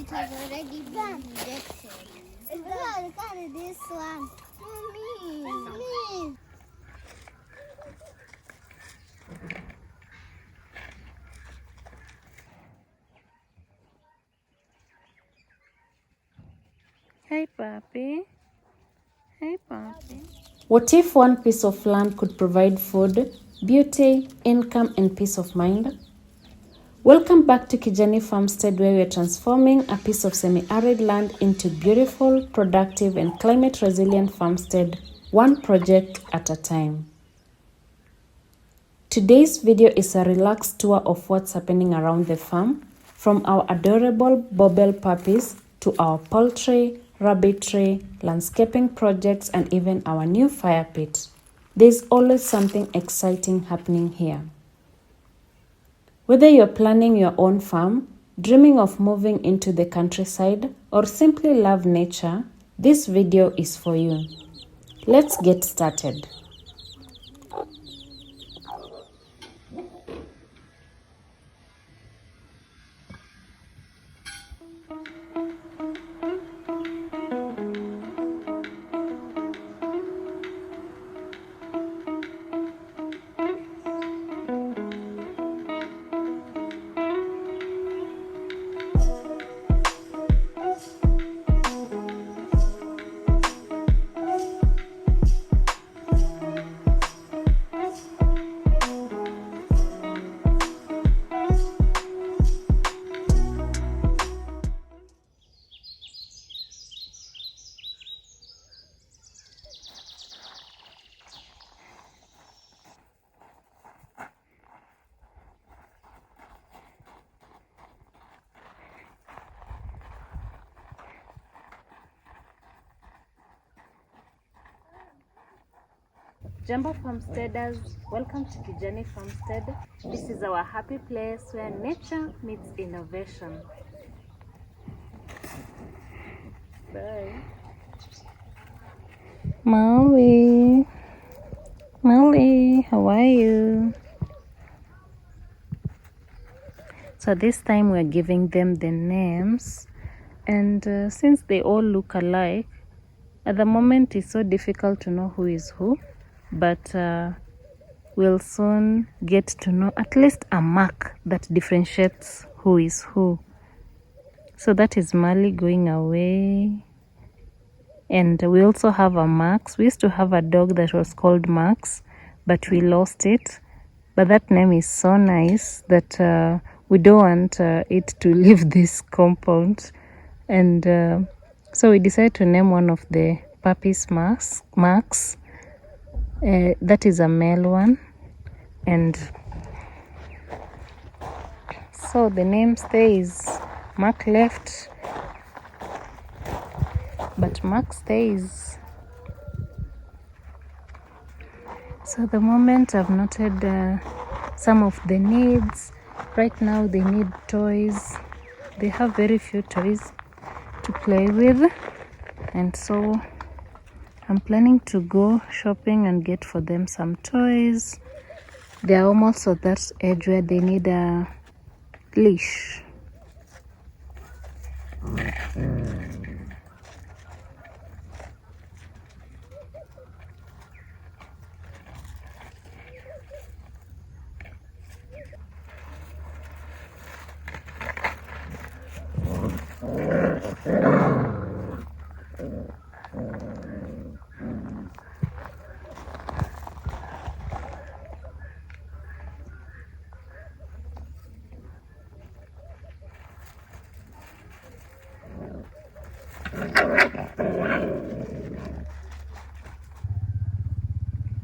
it has already been injected. Look at this one. Mommy. Hey, puppy. Hey, puppy. What if one piece of land could provide food, beauty, income, and peace of mind? Welcome back to Kijani Farmstead, where we are transforming a piece of semi-arid land into beautiful, productive, and climate-resilient farmstead, one project at a time. Today's video is a relaxed tour of what's happening around the farm, from our adorable Boerboel puppies to our poultry, rabbitry, landscaping projects, and even our new fire pit. There's always something exciting happening here. Whether you're planning your own farm, dreaming of moving into the countryside, or simply love nature, this video is for you. Let's get started. Jambo Farmsteaders, welcome to Kijani Farmstead. This is our happy place where nature meets innovation. Bye. Molly, how are you? So this time we're giving them the names, and since they all look alike, at the moment it's so difficult to know who is who. But we'll soon get to know at least a mark that differentiates who is who. So that is Mali going away. And we also have a Max. We used to have a dog that was called Max, but we lost it. But that name is so nice that we don't want it to leave this compound. And so we decided to name one of the puppies Max. That is a male one, and so the name stays. Mark left, but Mark stays. So the moment I've noted some of the needs. Right now they need toys. They have very few toys to play with, and so I'm planning to go shopping and get for them some toys. They are almost at that age where they need a leash.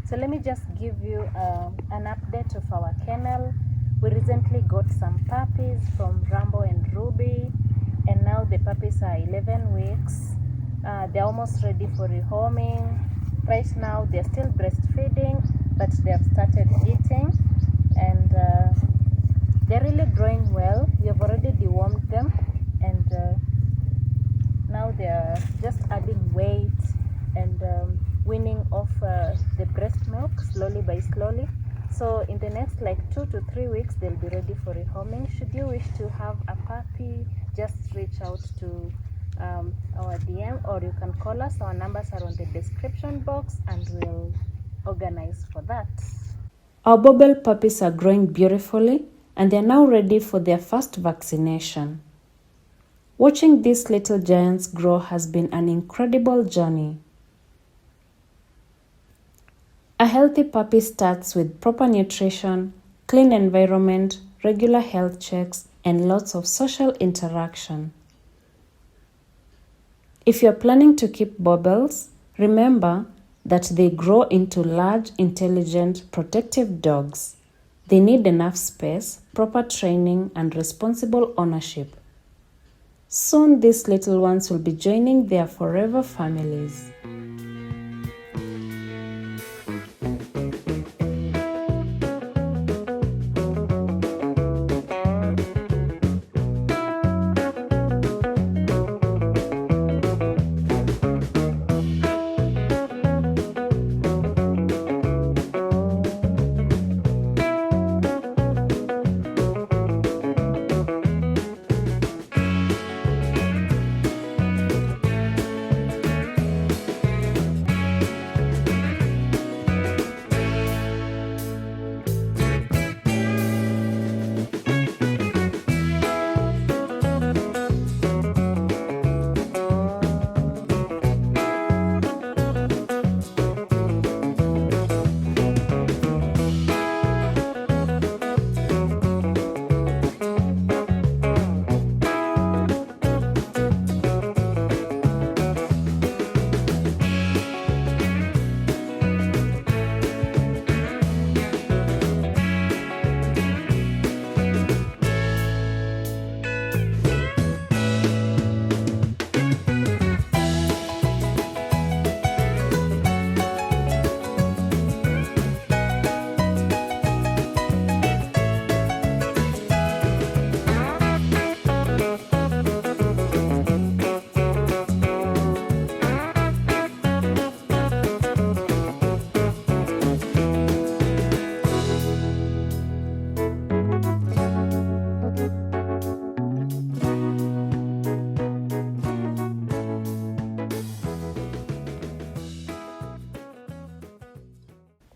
So let me just give you an update of our kennel. We recently got some puppies from Rambo and Ruby, and now the puppies are 11 weeks. They're almost ready for rehoming. Right now they're still breastfeeding, but they have started eating, and they're really growing well. We have already dewormed them, and now they're just adding weight and weaning off the breast milk slowly by slowly. So in the next like 2 to 3 weeks, they'll be ready for rehoming. Should you wish to have a puppy, just reach out to our DM, or you can call us. Our numbers are on the description box and we'll organize for that. Our Boerboel puppies are growing beautifully and they are now ready for their first vaccination. Watching these little giants grow has been an incredible journey. A healthy puppy starts with proper nutrition, clean environment, regular health checks, and lots of social interaction. If you're planning to keep Boerboels, remember that they grow into large, intelligent, protective dogs. They need enough space, proper training, and responsible ownership. Soon these little ones will be joining their forever families.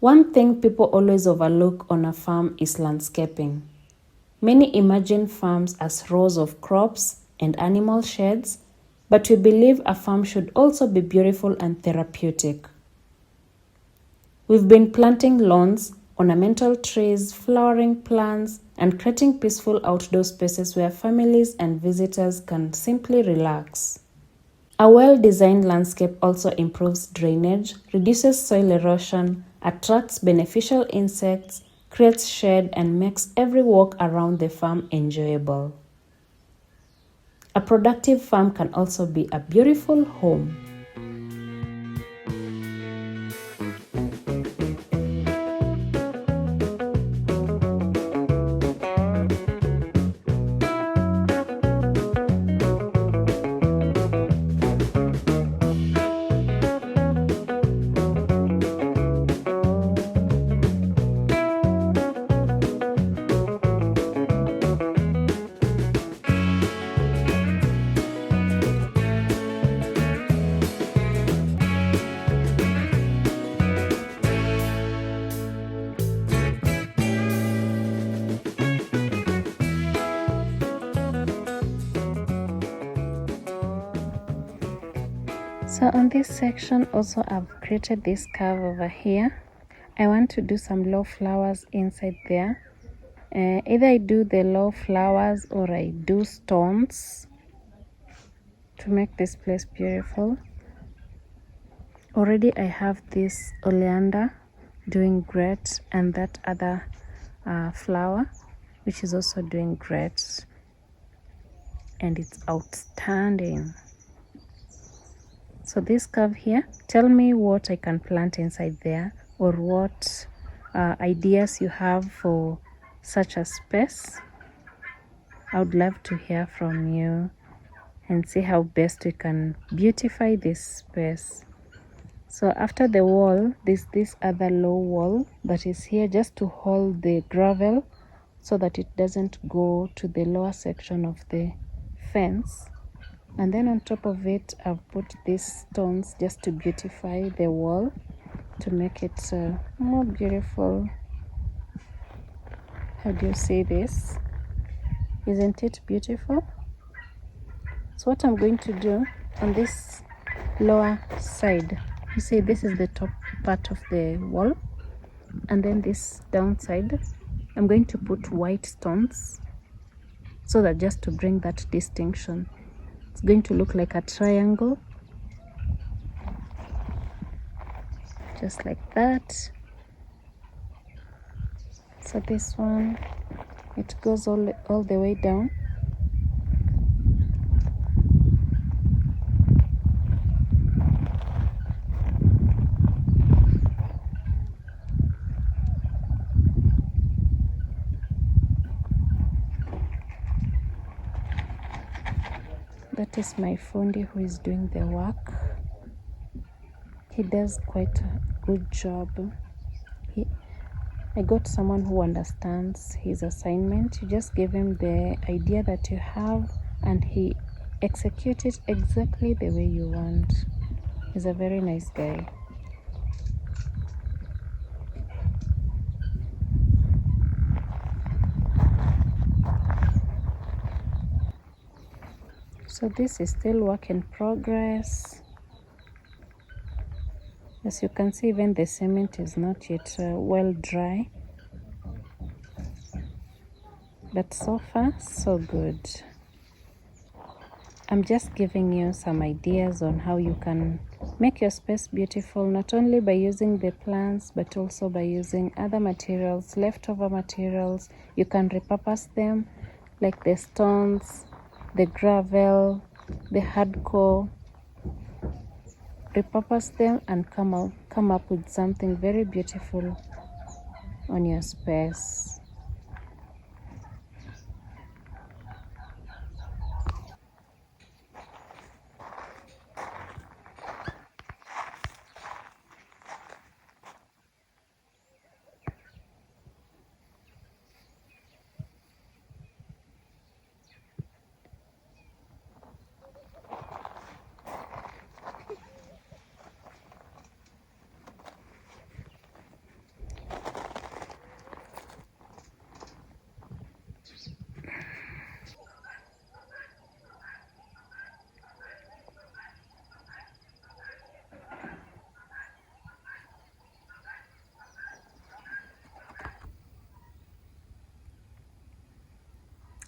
One thing people always overlook on a farm is landscaping. Many imagine farms as rows of crops and animal sheds, but we believe a farm should also be beautiful and therapeutic. We've been planting lawns, ornamental trees, flowering plants, and creating peaceful outdoor spaces where families and visitors can simply relax. A well-designed landscape also improves drainage, reduces soil erosion, attracts beneficial insects, creates shade, and makes every walk around the farm enjoyable. A productive farm can also be a beautiful home. So on this section also I've created this curve over here. I want to do some low flowers inside there. Either I do the low flowers or I do stones to make this place beautiful. Already I have this oleander doing great, and that other flower which is also doing great, and it's outstanding. So this curve here, tell me what I can plant inside there, or what ideas you have for such a space. I would love to hear from you and see how best we can beautify this space. So after the wall, there's this other low wall that is here just to hold the gravel so that it doesn't go to the lower section of the fence. And then on top of it, I've put these stones just to beautify the wall, to make it more beautiful. How do you see this? Isn't it beautiful? So what I'm going to do on this lower side, you see this is the top part of the wall, and then this downside I'm going to put white stones so that just to bring that distinction. It's going to look like a triangle, just like that. So this one, it goes all the way down. That is my fundi who is doing the work. He does quite a good job. I got someone who understands his assignment. You just give him the idea that you have and he executes it exactly the way you want. He's a very nice guy. So this is still work in progress. As you can see, even the cement is not yet well dry. But so far, so good. I'm just giving you some ideas on how you can make your space beautiful, not only by using the plants, but also by using other materials, leftover materials. You can repurpose them, like the stones, the gravel, the hardcore. Repurpose them and come up with something very beautiful on your space.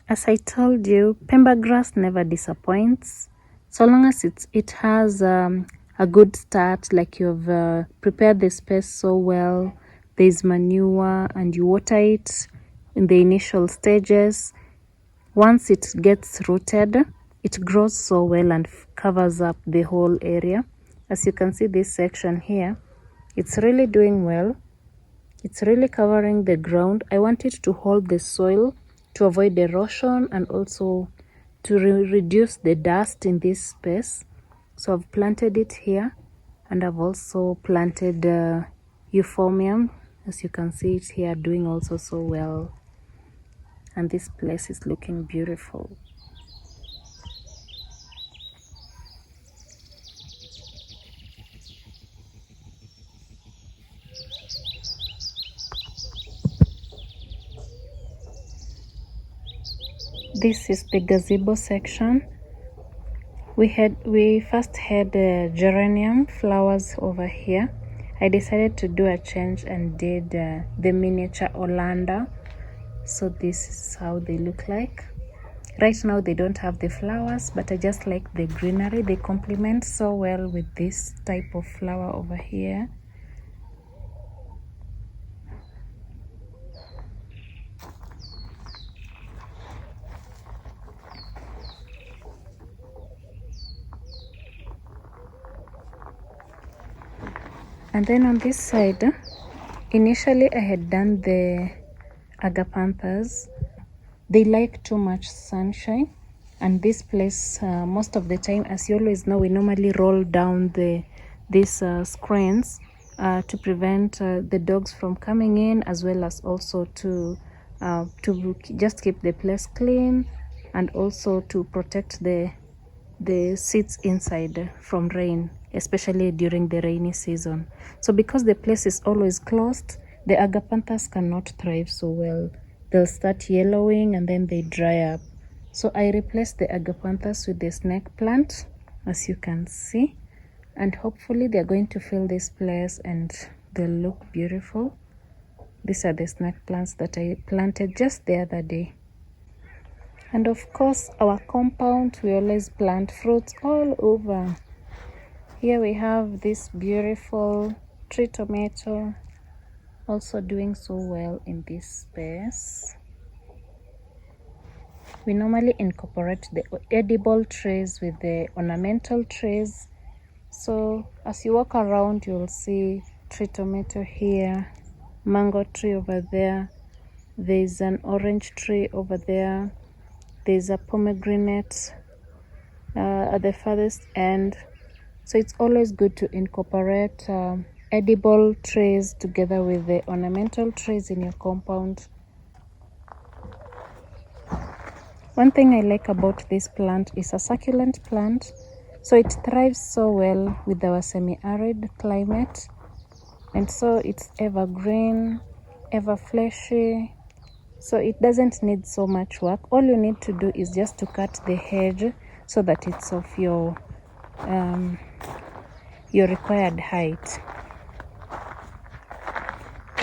As I told you, Pemba grass never disappoints. So long as it has a good start, like you've prepared the space so well, there's manure and you water it in the initial stages. Once it gets rooted, it grows so well and covers up the whole area. As you can see, this section here, it's really doing well. It's really covering the ground. I want it to hold the soil to avoid erosion and also to reduce the dust in this space. So I've planted it here, and I've also planted euphorbium. As you can see, it's here doing also so well, and this place is looking beautiful. This is the gazebo section. We first had geranium flowers over here. I decided to do a change and did the miniature Orlando. So this is how they look like. Right now they don't have the flowers, but I just like the greenery. They complement so well with this type of flower over here. And then on this side, initially I had done the agapanthus. They like too much sunshine, and this place most of the time, as you always know, we normally roll down the these screens to prevent the dogs from coming in, as well as also to just keep the place clean, and also to protect the seats inside from rain, especially during the rainy season. So because the place is always closed, the agapanthus cannot thrive so well. They'll start yellowing and then they dry up. So I replaced the agapanthus with the snake plant, as you can see, and hopefully they're going to fill this place and they'll look beautiful. These are the snake plants that I planted just the other day. And of course, our compound, we always plant fruits all over. Here we have this beautiful tree tomato, also doing so well in this space. We normally incorporate the edible trees with the ornamental trees. So as you walk around, you'll see tree tomato here, mango tree over there. There's an orange tree over there. There's a pomegranate at the farthest end. So it's always good to incorporate edible trees together with the ornamental trees in your compound. One thing I like about this plant is a succulent plant. So it thrives so well with our semi-arid climate. And so it's evergreen, ever fleshy. So it doesn't need so much work. All you need to do is just to cut the hedge so that it's of your required height.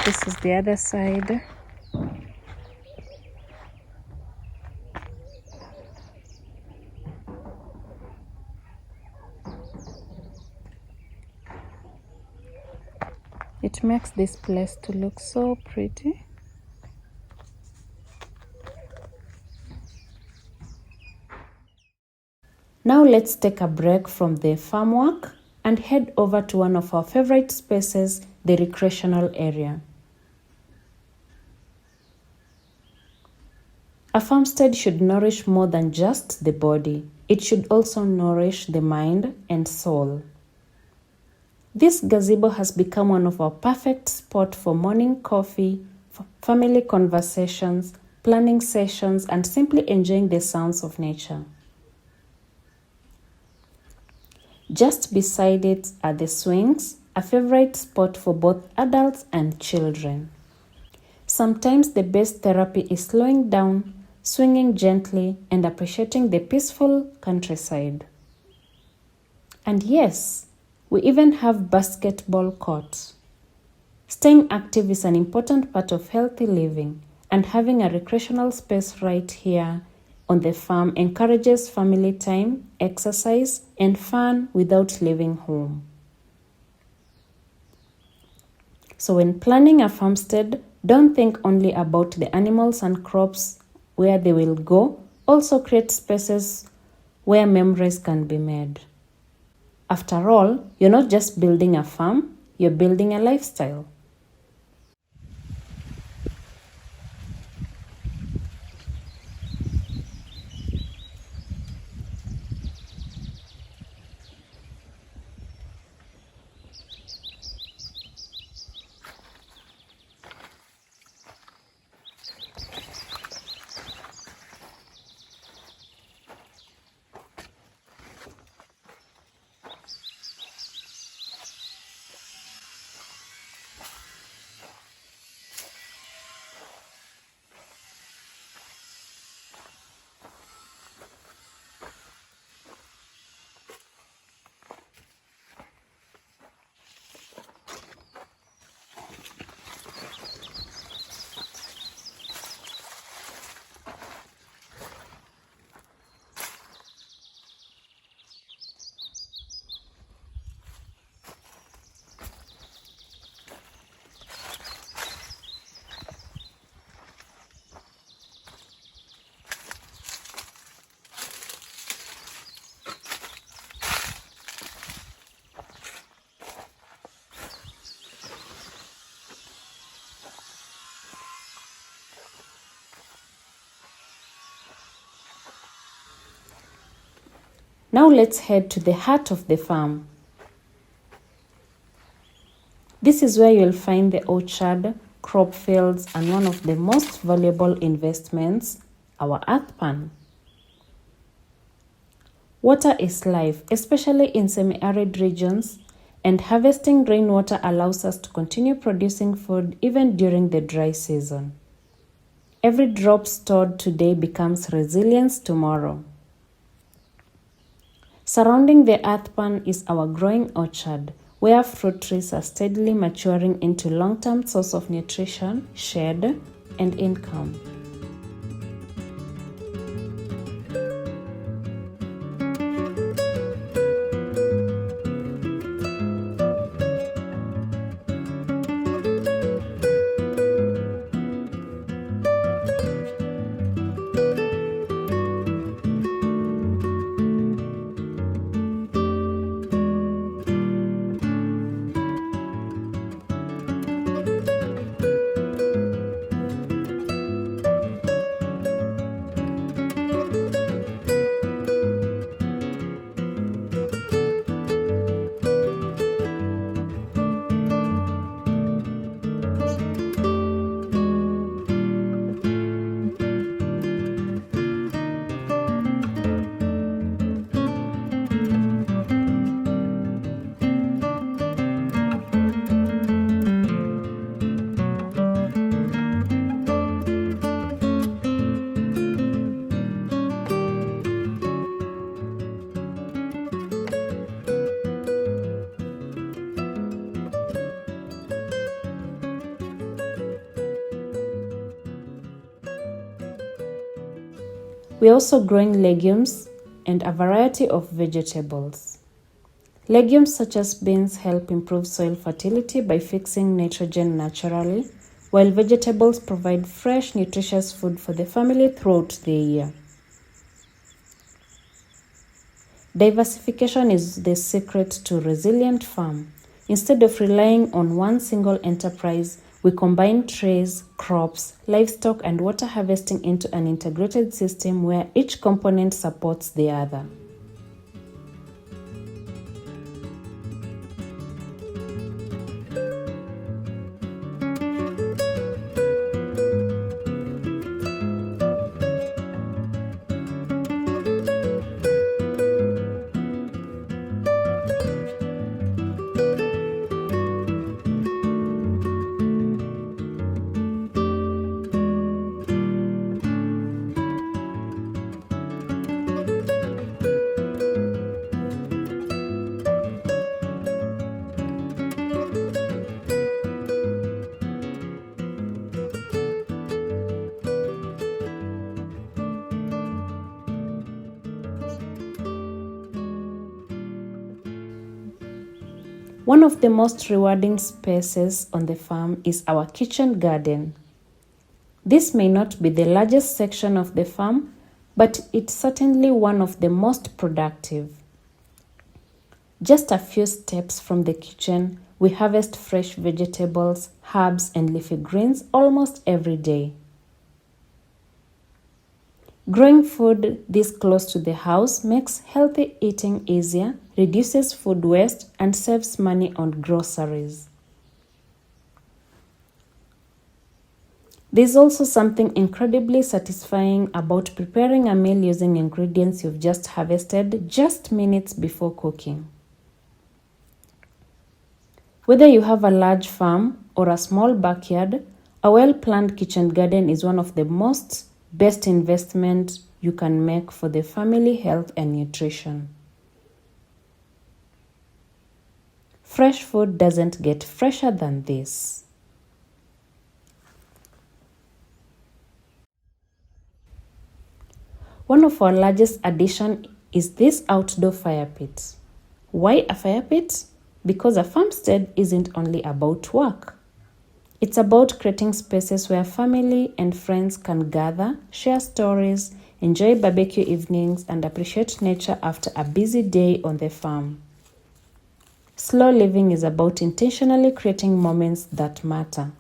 This is the other side. It makes this place to look so pretty. Now let's take a break from the farm work and head over to one of our favorite spaces, the recreational area. A farmstead should nourish more than just the body. It should also nourish the mind and soul. This gazebo has become one of our perfect spots for morning coffee, family conversations, planning sessions, and simply enjoying the sounds of nature. Just beside it are the swings, a favorite spot for both adults and children. Sometimes the best therapy is slowing down, swinging gently, and appreciating the peaceful countryside. And yes, we even have basketball courts. Staying active is an important part of healthy living, and having a recreational space right here on the farm encourages family time, exercise, and fun without leaving home. So when planning a farmstead, don't think only about the animals and crops where they will go. Also create spaces where memories can be made. After all, you're not just building a farm, you're building a lifestyle. Now let's head to the heart of the farm. This is where you'll find the orchard, crop fields, and one of the most valuable investments, our earth pan. Water is life, especially in semi-arid regions, and harvesting rainwater allows us to continue producing food even during the dry season. Every drop stored today becomes resilience tomorrow. Surrounding the earth pan is our growing orchard, where fruit trees are steadily maturing into long-term source of nutrition, shade, and income. We're also growing legumes and a variety of vegetables. Legumes such as beans help improve soil fertility by fixing nitrogen naturally, while vegetables provide fresh, nutritious food for the family throughout the year. Diversification is the secret to a resilient farm. Instead of relying on one single enterprise, we combine trees, crops, livestock, and water harvesting into an integrated system where each component supports the other. One of the most rewarding spaces on the farm is our kitchen garden. This may not be the largest section of the farm, but it's certainly one of the most productive. Just a few steps from the kitchen, we harvest fresh vegetables, herbs, and leafy greens almost every day. Growing food this close to the house makes healthy eating easier, reduces food waste, and saves money on groceries. There's also something incredibly satisfying about preparing a meal using ingredients you've just harvested just minutes before cooking. Whether you have a large farm or a small backyard, a well-planned kitchen garden is one of the best investment you can make for the family health and nutrition. Fresh food doesn't get fresher than this. One of our largest additions is this outdoor fire pit. Why a fire pit? Because a farmstead isn't only about work. It's about creating spaces where family and friends can gather, share stories, enjoy barbecue evenings, and appreciate nature after a busy day on the farm. Slow living is about intentionally creating moments that matter.